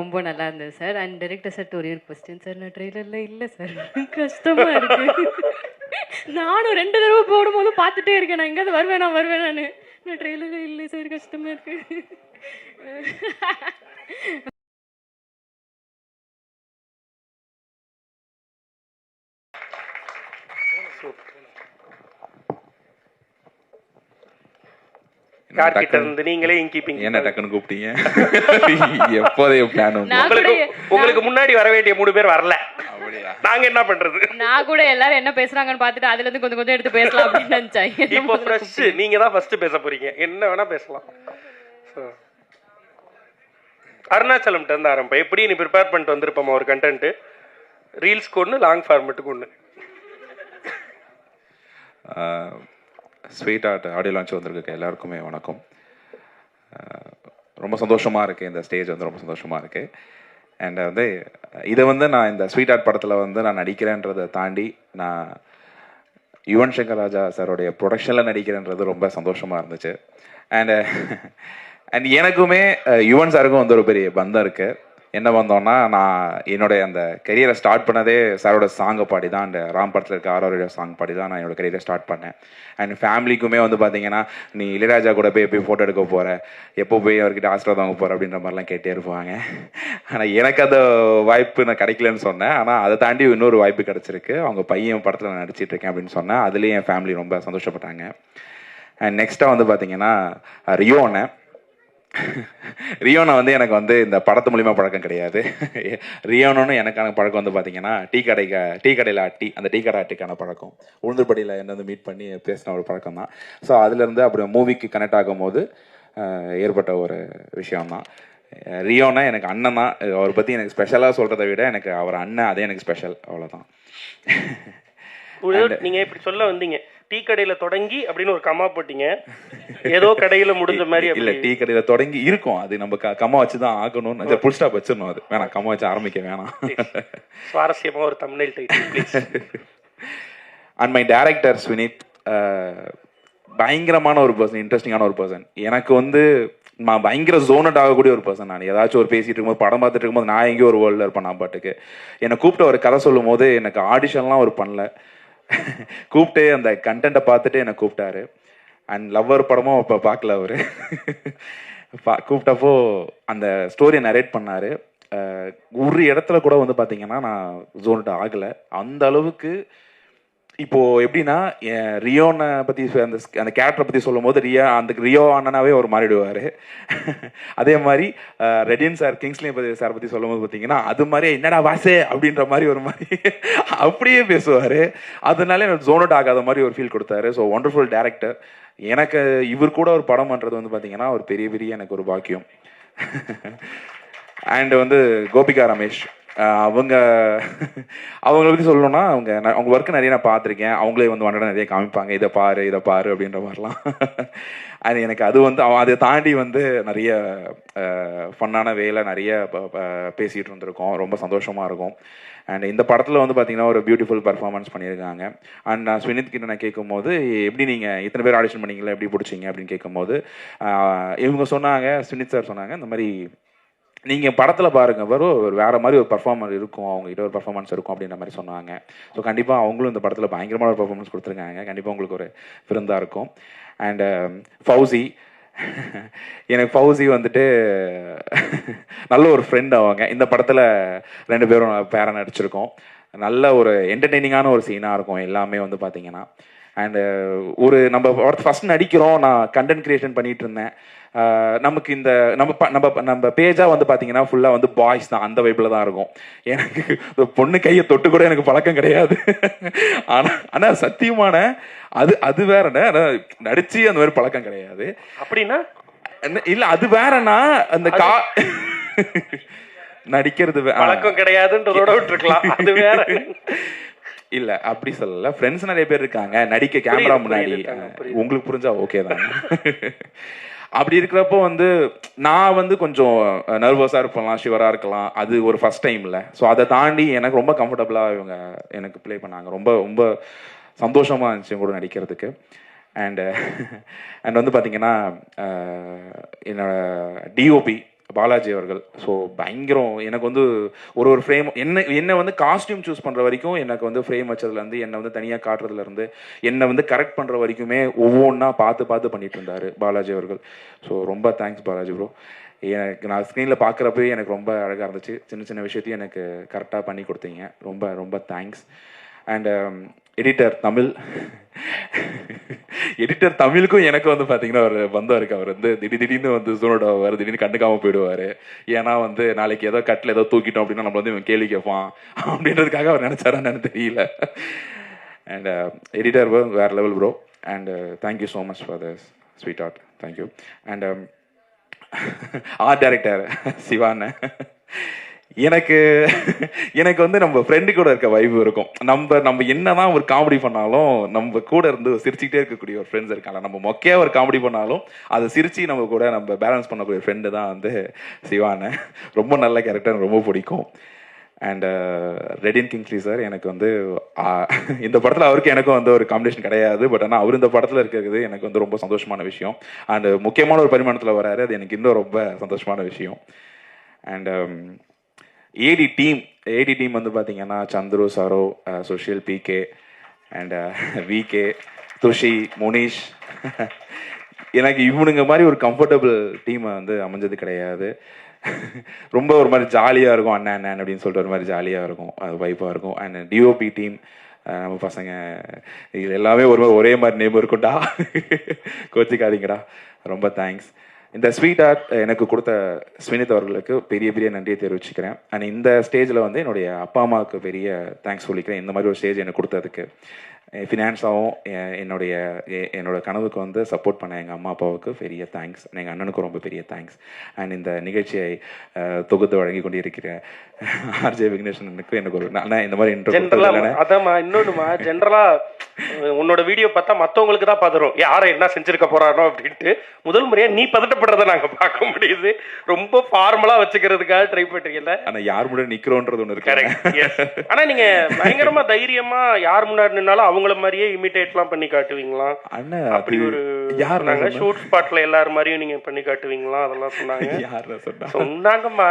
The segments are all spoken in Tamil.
ரொம்ப நல்லா இருந்தது சார். அண்ட் டைரக்டர் சார் ஒரே ஒரு கொஸ்டின் சார், நான் ட்ரெய்லரில் இல்லை சார், கஷ்டமாக இருக்கு. நானும் 2 தடவை போடும்போது பார்த்துட்டே இருக்கேன், நான் எங்கேயாவது வருவேன் நான் ட்ரெய்லரில் இல்லை சார், கஷ்டமாக இருக்கு. என்ன டக்குன்னு கூப்பிட்டீங்க? எப்போதைய பிளான்? உங்களுக்கு முன்னாடி வர வேண்டிய 3 பேர் வரல, நாங்க என்ன பண்றது? நான் கூட எல்லாரும் என்ன பேசுறாங்கன்னு பார்த்துட்டு அதுல இருந்து கொஞ்சம் எடுத்து பேசலாம் அப்படின்னு நினைச்சேன். இப்போ ஃப்ரெஷ் நீங்க தான் ஃபர்ஸ்ட் பேச போறீங்க, என்ன வேணா பேசலாம். அருணாச்சலம் இருந்து ஆரம்பம். எப்படி நீ ப்ரிப்பேர் பண்ணிட்டு வந்திருப்போம் ஒரு கண்டென்ட், ரீல்ஸ்க்கு ஒன்று, லாங் ஃபார்மெட்டுக்கு ஒன்று. ஸ்வீட் ஆர்ட் ஆடியோ லான்ச் வந்திருக்கு எல்லாருக்குமே வணக்கம். ரொம்ப சந்தோஷமாக இருக்குது, இந்த ஸ்டேஜ் வந்து ரொம்ப சந்தோஷமாக இருக்குது. அண்ட் வந்து இதை வந்து நான் இந்த ஸ்வீட் ஆர்ட் படத்தில் வந்து நான் நடிக்கிறேன்றதை தாண்டி நான் யுவன் சங்கர் ராஜா சாரோடைய ப்ரொடக்ஷனில் நடிக்கிறேன்றது ரொம்ப சந்தோஷமாக இருந்துச்சு. அண்ட் எனக்குமே யுவன் சாருக்கும் வந்து ஒரு பெரிய பந்தம் இருக்குது. என்ன வந்தோன்னா, நான் என்னுடைய அந்த கெரியரை ஸ்டார்ட் பண்ணதே சாரோட சாங்கை பாடி தான், அந்த ராம் படத்தில் இருக்க ஆரோட சாங் பாடி தான் நான் என்னோடய கெரியரை ஸ்டார்ட் பண்ணேன். அண்ட் ஃபேமிலிக்குமே வந்து பார்த்தீங்கன்னா, நீ இளையராஜா கூட போய் எப்படி ஃபோட்டோ எடுக்க போகிற, எப்போ போய் அவர்கிட்ட ஆசிரியர் வாங்க போகிற அப்படின்ற மாதிரிலாம் கேட்டே இருப்பாங்க. ஆனால் எனக்கு அந்த வாய்ப்பு நான் கிடைக்கலன்னு சொன்னேன். ஆனால் அதை தாண்டி இன்னொரு வாய்ப்பு கிடச்சிருக்கு. அவங்க பையன் படத்தில் நான் நடிச்சிட்ருக்கேன் அப்படின்னு சொன்னேன். அதுலேயும் என் ஃபேமிலி ரொம்ப சந்தோஷப்பட்டாங்க. அண்ட் நெக்ஸ்ட்டாக வந்து பார்த்தீங்கன்னா ரியோனா வந்து எனக்கு வந்து இந்த படத்து மூலிமா பழக்கம் கிடையாது. ரியோனோன்னு எனக்கான பழக்கம் வந்து பார்த்தீங்கன்னா டீ கடையில் அந்த டீ கடை ஆட்டிக்கான பழக்கம், உளுந்தூர்படியில் என்ன வந்து மீட் பண்ணி பேசின ஒரு பழக்கம் தான். ஸோ அதுலேருந்து அப்புறம் மூவிக்கு கனெக்ட் ஆகும் போது ஏற்பட்ட ஒரு விஷயம்தான். ரியோனா எனக்கு அண்ணன் தான். அவரை பற்றி எனக்கு ஸ்பெஷலாக சொல்கிறத விட எனக்கு அவர் அண்ணன், அதே எனக்கு ஸ்பெஷல், அவ்வளோதான். நீங்கள் இப்படி சொல்ல வந்தீங்க, டீ கடையில தொடங்கி அப்படின்னு ஒரு கமா போட்டீங்க, ஏதோ கடையில முடிஞ்ச மாதிரி. இல்ல, டீ கடையில தொடங்கி இருக்கும், அது நம்ம கமா வச்சுதான் ஆகணும்னு புல் ஸ்டாப் வச்சிடணும். அது வேணாம், கமா வச்சு ஆரம்பிக்க வேணாம். சுவாரஸ்யமா ஒரு thumbnail title. And my director Swinith பயங்கரமான ஒரு பர்சன், இன்ட்ரெஸ்டிங்கான ஒரு பர்சன். எனக்கு வந்து நான் பயங்கர ஜோனட் ஆகக்கூடிய ஒரு பர்சன். நான் ஏதாச்சும் ஒரு பேசிட்டு இருக்கும்போது, படம் பார்த்துட்டு இருக்கும்போது நான் எங்கேயும் ஒரு வேர்ல்டில் இருப்பேன். நான் பாட்டுக்கு என்னை கூப்பிட்டு ஒரு கதை சொல்லும் போது எனக்கு ஆடிஷன்லாம் ஒரு பண்ணல, கூப்பிட்டு அந்த கண்டென்ட்டை பார்த்துட்டு என்னை கூப்பிட்டாரு. அண்ட் லவ்வர் படமும் இப்போ பார்க்கல அவர். கூப்பிட்டப்போ அந்த ஸ்டோரியை நரேட் பண்ணார். ஒரு இடத்துல கூட வந்து பார்த்தீங்கன்னா நான் ஜோன்ட் ஆகலை. அந்த அளவுக்கு இப்போது எப்படின்னா, ரியோனை பற்றி அந்த கேரக்டரை பற்றி சொல்லும் போது ரியோ அண்ணனாவே அவர் மாறிடுவார். அதே மாதிரி ரெடியன் சார், கிங்ஸ்லி சார் பற்றி சொல்லும் போது பார்த்தீங்கன்னா அது மாதிரி என்னடா வாசே அப்படின்ற மாதிரி ஒரு மாதிரி அப்படியே பேசுவார். அதனால எனக்கு ஜோனட் ஆகாத மாதிரி ஒரு ஃபீல் கொடுத்தாரு. So wonderful director. எனக்கு இவர் கூட ஒரு படம் பண்ணுறது வந்து பார்த்தீங்கன்னா ஒரு பெரிய எனக்கு ஒரு பாக்கியம். அண்ட் வந்து கோபிகா ரமேஷ், அவங்கள பற்றி சொல்லணும்னா, அவங்க ஒர்க்கு நிறைய நான் பார்த்துருக்கேன். அவங்களே வந்து வண்டட நிறைய காமிப்பாங்க, இதை பாரு அப்படின்ற மாதிரிலாம். அது எனக்கு அது வந்து அதை தாண்டி வந்து நிறைய ஃபன்னான வேலை நிறைய பேசிகிட்டு இருந்திருக்கோம். ரொம்ப சந்தோஷமாக இருக்கும். அண்ட் இந்த படத்தில் வந்து பார்த்தீங்கன்னா ஒரு பியூட்டிஃபுல் பர்ஃபார்மன்ஸ் பண்ணியிருக்காங்க. அண்ட் நான் ஸ்வினித் கிட்ட நான் கேட்கும்போது, எப்படி நீங்கள் இத்தனை பேர் ஆடிஷன் பண்ணீங்களா, எப்படி பிடிச்சிங்க அப்படின்னு கேட்கும்போது இவங்க சொன்னாங்க, ஸ்வினித் சார் சொன்னாங்க, இந்த மாதிரி நீங்கள் படத்தில் பாருங்கள் ஒரு வேறு மாதிரி ஒரு பர்ஃபார்மர் இருக்கும், அவங்ககிட்ட ஒரு பர்ஃபார்மன்ஸ் இருக்கும் அப்படின்ற மாதிரி சொன்னாங்க. ஸோ கண்டிப்பாக அவங்களும் இந்த படத்தில் பயங்கரமான ஒரு பர்ஃபார்மன்ஸ் கொடுத்துருக்காங்க. கண்டிப்பாக உங்களுக்கு ஒரு விருந்தாக இருக்கும். அண்ட் ஃபௌசி, எனக்கு ஃபௌசி வந்துட்டு நல்ல ஒரு ஃப்ரெண்ட். அவங்க இந்த படத்தில் 2 பேரும் பேரா நடிச்சிருக்கோம். நல்ல ஒரு என்டர்டெய்னிங்கான ஒரு சீனாக இருக்கும் எல்லாமே வந்து பார்த்தீங்கன்னா. அண்டு ஒரு நம்ம ஃபஸ்ட் நடிக்கிறோம், நான் கண்டென்ட் கிரியேஷன் பண்ணிகிட்டு இருந்தேன். நமக்கு இந்த நம்ம பேஜாக வந்து பார்த்தீங்கன்னா ஃபுல்லாக வந்து பாய்ஸ் தான், அந்த வைப்பில் தான் இருக்கும். எனக்கு பொண்ணு கையை தொட்டு கூட எனக்கு பழக்கம் கிடையாது. ஆனால் சத்தியமான அது வேறண்ணே, நடிச்சு அந்த மாதிரி பழக்கம் கிடையாது. அப்படின்னா இல்லை, அது வேறண்ணா, அந்த நடிக்கிறது பழக்கம் கிடையாதுன்றதோட விட்டுருக்கலாம், அது வேற. இல்ல அப்படி சொல்லல, ஃப்ரெண்ட்ஸ் நிறைய பேர் இருக்காங்க நடிக்க கேமரா முன்னாடி, உங்களுக்கு புரிஞ்சா ஓகே தான். அப்படி இருக்கிறப்போ வந்து நான் வந்து கொஞ்சம் நர்வஸாக இருக்கலாம், ஷிவராக இருக்கலாம். அது ஒரு ஃபர்ஸ்ட் டைமில். ஸோ அதை தாண்டி எனக்கு ரொம்ப கம்ஃபர்டபுளாக இவங்க எனக்கு ப்ளே பண்ணாங்க. ரொம்ப ரொம்ப சந்தோஷமாக இருந்துச்சு கூட நடிக்கிறதுக்கு. அண்ட் வந்து பார்த்தீங்கன்னா என்னோட டிஓபி பாலாஜி அவர்கள். ஸோ பயங்கரம். எனக்கு வந்து ஒரு ஒரு ஃப்ரேம் என்னை வந்து காஸ்டியூம் சூஸ் பண்ணுற வரைக்கும், எனக்கு வந்து ஃப்ரேம் வச்சதுலேருந்து, என்னை வந்து தனியாக காட்டுறதுலேருந்து, என்னை வந்து கரெக்ட் பண்ணுற வரைக்குமே ஒவ்வொன்றா பார்த்து பார்த்து பண்ணிட்டு இருந்தார் பாலாஜி அவர்கள். ஸோ ரொம்ப தேங்க்ஸ் பாலாஜி ப்ரோ. எனக்கு நான் ஸ்க்ரீனில் பார்க்குறப்பவே எனக்கு ரொம்ப அழகாக இருந்துச்சு. சின்ன சின்ன விஷயத்தையும் எனக்கு கரெக்டாக பண்ணி கொடுத்தீங்க. ரொம்ப ரொம்ப thanks. And editor Tamil editor தமிழுக்கும் எனக்கு வந்து பார்த்தீங்கன்னா ஒரு பந்தம் இருக்குது. அவர் வந்து திடீர்னு வந்து சூனோட வருது, திடீர்னு கண்டுக்காமல் போயிடுவார். ஏன்னா வந்து நாளைக்கு ஏதோ கட்டில் ஏதோ தூக்கிட்டோம் அப்படின்னா நம்ம வந்து இவன் கேள்வி கேட்பான் அப்படின்றதுக்காக அவர் நினச்சாரான்னு எனக்கு தெரியல. அண்ட் எடிட்டர் வேறு level bro. And thank you so much for this sweetheart. Thank you. And art director சிவான்னு எனக்கு எனக்கு வந்து நம்ம ஃப்ரெண்டு கூட இருக்க வைப்பு இருக்கும். நம்ம என்னதான் ஒரு காமெடி பண்ணாலும் நம்ம கூட இருந்து சிரிச்சுக்கிட்டே இருக்கக்கூடிய ஒரு ஃப்ரெண்ட்ஸ் இருக்காங்க. நம்ம மொக்கையாக ஒரு காமெடி பண்ணாலும் அதை சிரிச்சு நம்ம கூட நம்ம பேலன்ஸ் பண்ணக்கூடிய ஃப்ரெண்டு தான் வந்து சிவான்னு. ரொம்ப நல்ல கேரக்டர், ரொம்ப பிடிக்கும். அண்ட் ரெடின் கிங்ஸ்லி சார் எனக்கு வந்து இந்த படத்தில் அவருக்கு எனக்கும் வந்து ஒரு காம்பினேஷன் கிடையாது. பட் ஆனால் அவர் இந்த படத்தில் இருக்கிறது எனக்கு வந்து ரொம்ப சந்தோஷமான விஷயம். அண்ட் முக்கியமான ஒரு பரிமாணத்தில் வராரு, அது எனக்கு இன்னும் ரொம்ப சந்தோஷமான விஷயம். அண்ட் ஏடி டீம் வந்து பார்த்தீங்கன்னா Chandru, Saro, Sushil, PK and VK, Thushi, Munish. எனக்கு இவனுங்க மாதிரி ஒரு கம்ஃபர்டபுள் டீமை வந்து அமைஞ்சது கிடையாது. ரொம்ப ஒரு மாதிரி ஜாலியாக இருக்கும். அண்ணன் அப்படின்னு சொல்லிட்டு ஒரு மாதிரி ஜாலியாக இருக்கும், அது வைப்பாக இருக்கும். அண்ட் டிஓபி டீம் நம்ம பசங்க இது எல்லாமே ஒரே மாதிரி நேம் இருக்கும்டா, கோச்சிக்காதீங்கடா. ரொம்ப தேங்க்ஸ். இந்த ஸ்வீட் ஆர்ட் எனக்கு கொடுத்த ஸ்வினித் அவர்களுக்கு பெரிய பெரிய நன்றியை தெரிவிச்சுக்கிறேன். அண்ட் இந்த ஸ்டேஜில் வந்து என்னுடைய அப்பா அம்மாவுக்கு பெரிய தேங்க்ஸ் சொல்லிக்கிறேன். இந்த மாதிரி ஒரு ஸ்டேஜ் எனக்கு கொடுத்ததுக்கு. ஃபினான்ஸாகவும் என்னோட கனவுக்கு வந்து சப்போர்ட் பண்ண எங்கள் அம்மா அப்பாவுக்கு பெரிய தேங்க்ஸ். எங்கள் அண்ணனுக்கும் ரொம்ப பெரிய தேங்க்ஸ். அண்ட் இந்த நிகழ்ச்சியை தொகுத்து வழங்கி கொண்டிருக்கிற ஆர்ஜே விக்னேஷனுக்கு எனக்கு ஒரு இந்த மாதிரி இன்னொன்னுமா ஜென்ரலா உன்னோட வீடியோ பார்த்தா மற்றவங்களுக்கு தான் பதறும், யாரை என்ன செஞ்சிருக்க போறானோ அப்படின்ட்டு. முதல் முறையா நீ பதட்டப்படுறத நாங்க பார்க்க முடியுது. ரொம்ப ஃபார்மலா வச்சுக்கிறதுக்காக ட்ரை பண்றீங்கல்ல. ஆனா யார் முன்னாடி நிக்கிறோன்றது ஒன்று இருக்கு. ஆனா நீங்க பயங்கரமா தைரியமா யார் முன்னாடி நின்னாலும் அவங்கள மாதிரியே இமிடேட்லாம் பண்ணி காட்டுவீங்களா? அப்படி ஒரு யார் நாங்க ஷூட் ஸ்பாட்ல எல்லாரும் மாதிரியும் நீங்க பண்ணி காட்டுவீங்களா? அதெல்லாம் சொன்னாங்க. யார சொன்னாங்கம்மா,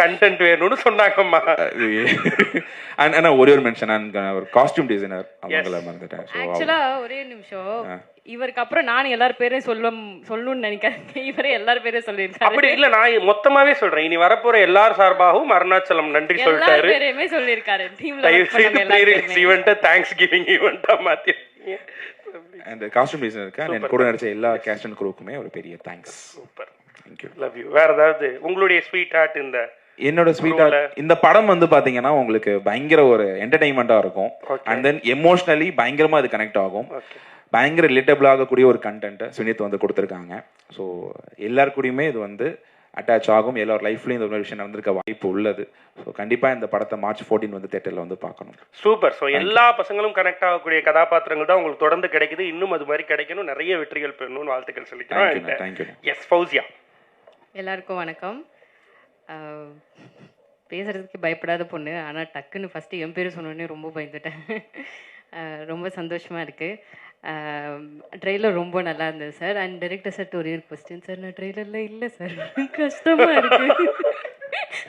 கண்டென்ட் வேணும்னு சொன்னாங்கம்மா. ஆனா ஒரே ஒரு மென்ஷன், ஒரு காஸ்டியூம் டிசைனர் அவங்கள மறந்துட்டேன். ஆக்சுவலா ஒரே நிமிஷம், இவருக்கு அப்புறம் நான் எல்லார் பேரையும் சொல்லணும்னு நினைக்கிறேன். இவரே எல்லார் பேரையும் சொல்லியிருக்காரு. அப்படி இல்ல, நான் மொத்தமாவே சொல்றேன். இனி வரப்போற எல்லார் சார்பாகவும் அருணாச்சலம் நன்றி சொல்லிட்டாரு. எல்லார் பேரையுமே சொல்லியிருக்காரு. டீம்ல ஈவென்ட் தேங்க்ஸ் கிவிங் ஈவென்ட்டா மாத்தி. அந்த காஸ்டியூம் டிசைனருக்கு அண்ட் கூட நடிச்ச எல்லா கேஸ்ட் அண்ட் க்ரூக்குமே ஒரு பெரிய thanks. Super, thank you, love you. வேற ஏதாவது உங்களுடைய ஸ்வீட் ஆர்ட்? என்னோட ஸ்வீட் ஆர்ட் இந்த படம் வந்து பாத்தீங்கன்னா உங்களுக்கு பயங்கர ஒரு என்டர்டைன்மெண்டா இருக்கும். அண்ட் தென் எமோஷனலி பயங்கரமா அது கனெக்ட் ஆகும். பயங்கர ரிலேட்டபிள் ஆகக்கூடிய ஒரு கண்டென்ட் சுனித் வந்து கொடுத்துருக்காங்க. ஸோ எல்லாருக்கூடயுமே இது வந்து அட்டாச் ஆகும். எல்லார் லைஃப்லையும் இந்த ஒரு விஷயம் நடந்திருக்க வாய்ப்பு உள்ளது. ஸோ கண்டிப்பாக இந்த படத்தை March 14 வந்து தேட்டரில் வந்து பார்க்கணும். சூப்பர். ஸோ எல்லா பசங்களும் கனெக்ட் ஆகக்கூடிய கதாபாத்திரங்கள் தான் உங்களுக்கு தொடர்ந்து கிடைக்குது. இன்னும் அது மாதிரி கிடைக்கணும், நிறைய வெற்றிகள் பெறணும்னு வாழ்த்துக்கள் சொல்லிக்கிறேன். தேங்க்யூ. எஸ் ஃபௌசியா. எல்லாருக்கும் வணக்கம். பேசுறதுக்கு பயப்படாத பொண்ணு, ஆனால் டக்குன்னு ஃபஸ்ட்டு என் பேர் சொன்னோடனே ரொம்ப பயந்துட்டேன். ரொம்ப சந்தோஷமாக இருக்குது. ட்ரெய்லர் ரொம்ப நல்லா இருந்தது சார். அண்ட் டைரக்டர் சார் ஒரே ஒரு கொஸ்டின் சார், நான் ட்ரெய்லரில் இல்லை சார், கஷ்டமாக இருக்குது.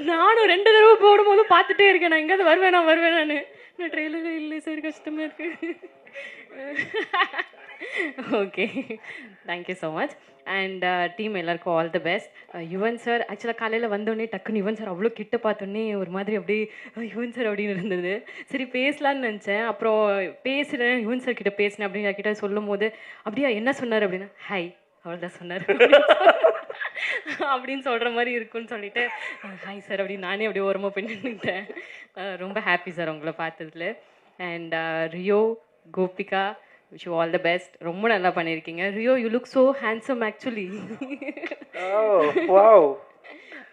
நானும் 2 தடவை போடும்போதும் பார்த்துட்டே இருக்கேன், நான் எங்கேயாவது வருவேன் நான் ட்ரெய்லரில் இல்லை சார், கஷ்டமாக இருக்குது. Okay, thank you so much. And team எல்லாருக்கும் all the best. Yuvan sir ஆக்சுவலாக காலையில் வந்தோடனே டக்குன்னு யுவன் சார் அவ்வளோ கிட்ட பார்த்தோன்னே ஒரு மாதிரி அப்படியே யுவன் சார் அப்படின்னு இருந்தது. சரி பேசலான்னு நினச்சேன். அப்புறம் பேசுகிறேன், யுவன் சார் கிட்ட பேசினேன் அப்படின்னு கிட்ட சொல்லும் போது அப்படியா என்ன சொன்னார் அப்படின்னா, ஹாய் அவ்வளோதான் சொன்னார் அப்படின்னு சொல்கிற மாதிரி இருக்குன்னு சொல்லிட்டு ஹாய் சார் அப்படின்னு நானே அப்படியே ஓரமாக போய் நின்றுட்டேன். ரொம்ப ஹாப்பி சார் உங்களை பார்த்ததுல. And Rio, Gopika, wish you all the best. ரொம்ப நல்லா பண்ணிருக்கீங்க. Rio, you look so handsome actually. Oh wow.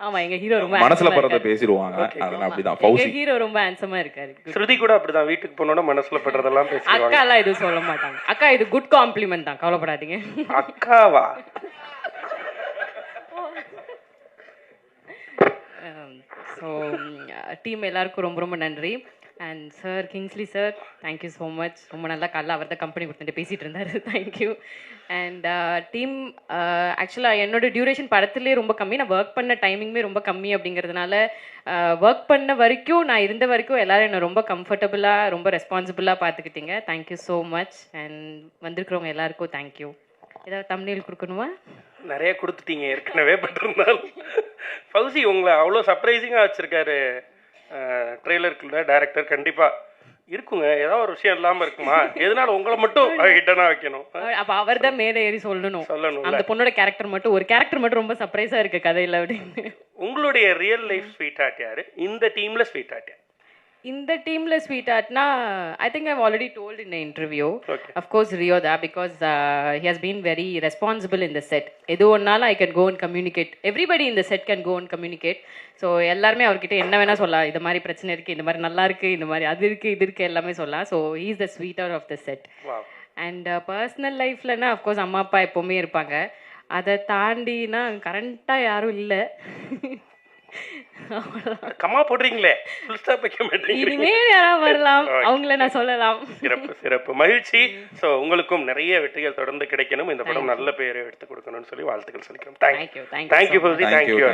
ஆமா, எங்க ஹீரோ ரொம்ப மனசுல பறத பேசிடுவாங்க. அதனால அப்படிதான் ஃபௌசி. எங்க ஹீரோ ரொம்ப ஹேண்ட்ஸமா இருக்காரு. ஸ்ருதி கூட அப்படிதான், வீட்டுக்கு போனோட மனசுல படுறதெல்லாம் பேசுவாங்க. அக்கா எல்லாம் எதுவும் சொல்ல மாட்டாங்க. அக்கா இது குட் காம்ப்ளிமெண்ட் தான், கவலைப்படாதீங்க. அக்காவா? ஸோ டீம் எல்லாருக்கும் ரொம்ப ரொம்ப நன்றி. And sir Kingsley sir thank you so much. ரொம்ப நல்லா காலைல அவர் தான் கம்பெனி கொடுத்துட்டு பேசிகிட்டு இருந்தார். தேங்க்யூ. அண்ட் டீம் ஆக்சுவலாக என்னோட டியூரேஷன் படத்துலேயே ரொம்ப கம்மி, நான் ஒர்க் பண்ண டைமிங்குமே ரொம்ப கம்மி அப்படிங்கிறதுனால ஒர்க் பண்ண வரைக்கும் நான் இருந்த வரைக்கும் எல்லோரும் என்னை ரொம்ப கம்ஃபர்டபுளாக ரொம்ப ரெஸ்பான்சிபிளாக பார்த்துக்கிட்டீங்க. Thank you so much. அண்ட் வந்திருக்கிறவங்க எல்லாருக்கும் தேங்க்யூ. ஏதாவது தம்ப்நெயில் கொடுக்கணுமா? நிறைய கொடுத்துட்டீங்க ஏற்கனவே. பட் இருந்தாலும் ஃபௌசி உங்களை அவ்வளோ சர்ப்ரைசிங்காக வச்சுருக்காரு ட்ரெய்லருக்குள்ள டைரக்டர். கண்டிப்பாக இருக்குங்க, ஏதாவது ஒரு விஷயம் இல்லாமல் இருக்குமா? எதனால உங்களை மட்டும் ஹிட்டனாக வைக்கணும்? அப்போ அவர் தான் மேலே ஏறி சொல்லணும். அந்த பொண்ணோட கேரக்டர் மட்டும், ஒரு கேரக்டர் மட்டும் ரொம்ப சர்ப்ரைஸாக இருக்குது கதையில் அப்படின்னு. உங்களுடைய ரியல் லைஃப் ஸ்வீட் ஹார்ட் யாரு? இந்த டீமில் ஸ்வீட் ஹார்ட் யார்? இந்த டீம்ல ஸ்வீட் ஆர்ட்னா I think I've already told in interview. Of course Rio தான், because he has been very responsible in the set. எது ஒன்னாலும் I can go and communicate, everybody in the set can go and communicate. So எல்லாருமே அவர்கிட்ட என்ன வேணால் சொல்லலாம், இந்த மாதிரி பிரச்சனை இருக்குது, இந்த மாதிரி நல்லா இருக்குது, இந்த மாதிரி அது இருக்குது, இது இருக்குது, எல்லாமே சொல்லலாம். So he is the sweeter of the set. And personal லைஃப்லன்னா அஃப்கோர்ஸ் அம்மா அப்பா எப்போவுமே இருப்பாங்க. அதை தாண்டினா கரண்ட்டாக யாரும் இல்லை. கம்மா போடுறீங்களே, ஃபுல் ஸ்டாப் வைக்க மாட்டீங்க. இனிமேல் யாராவது வரலாம், அவங்கள நான் சொல்லலாம். சிறப்பு சிறப்பு, மகிழ்ச்சி. ஸோ உங்களுக்கும் நிறைய வெற்றிகள் தொடர்ந்து கிடைக்கணும், இந்த படம் நல்ல பெயரை எடுத்து கொடுக்கணும்னு சொல்லி வாழ்த்துக்கள் சொல்லிக்கிறோம். Thank you Fauci, thank you.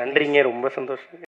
நன்றிங்க, ரொம்ப சந்தோஷம்.